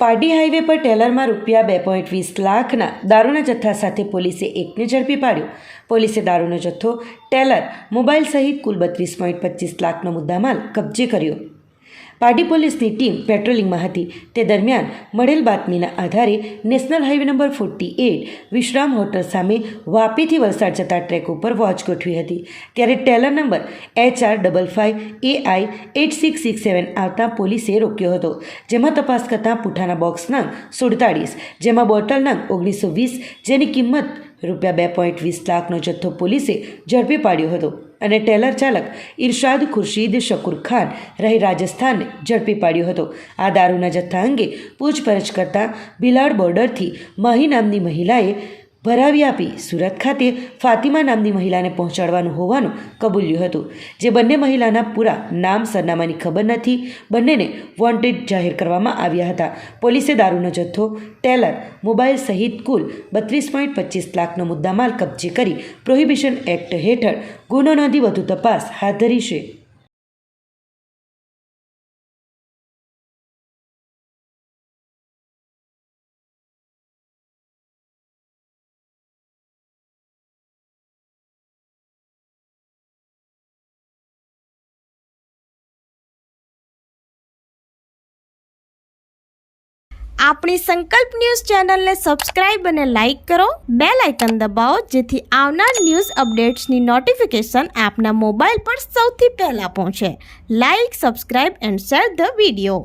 Pardi highway પર ટેલરમાં રૂપિયા 2.20 લાખના દારૂના જથ્થા સાથે પોલીસે એકને ઝડપી પાડ્યો। પોલીસે દારૂનો જથ્થો, ટેલર, મોબાઈલ સહિત કુલ 32.25 લાખનો મુદ્દામાલ કબજે કર્યો। પારડી પોલીસની ટીમ પેટ્રોલિંગમાં હતી તે દરમિયાન મળેલ બાતમીના આધારે નેશનલ હાઈવે નંબર 48 વિશ્રામ હોટલ સામે વાપીથી વલસાડ જતા ટ્રેક ઉપર વોચ ગોઠવી હતી ત્યારે ટેલર નંબર HR55AI 8667 આવતા પોલીસે રોક્યો હતો, જેમાં તપાસ કરતાં પૂઠાના બોક્સ નંગ 47, જેમાં બોટલ નંગ 1920 જેની કિંમત રૂપિયા 2.20 લાખનો જથ્થો પોલીસે ઝડપી પાડ્યો હતો અને ટેલર ચાલક ઇરશાદ ખુરશીદ શકુર ખાન રહી રાજસ્થાનને ઝડપી પાડ્યો હતો। આ દારૂના જથ્થા અંગે પૂછપરછ કરતાં ભિલાડ બોર્ડરથી માહી નામની મહિલાએ ભરાવી આપી સુરત ખાતે ફાતિમા નામની મહિલાને પહોંચાડવાનું હોવાનું કબૂલ્યું હતું, જે બંને મહિલાના પૂરા નામ સરનામાની ખબર નથી। બંનેને વોન્ટેડ જાહેર કરવામાં આવ્યા હતા। પોલીસે દારૂનો જથ્થો, ટેલર, મોબાઈલ સહિત કુલ 32.25 લાખનો મુદ્દામાલ કબજે કરી પ્રોહિબિશન એક્ટ હેઠળ ગુનો નોંધી વધુ તપાસ હાથ ધરી છે। આપણી સંકલ્પ ન્યૂઝ ચેનલને સબસ્ક્રાઇબ અને લાઇક કરો, બેલ આઇકન દબાવો જેથી આવનાર ન્યૂઝ અપડેટ્સની નોટિફિકેશન આપના મોબાઈલ પર સૌથી પહેલાં પહોંચે। Like, subscribe and share the video.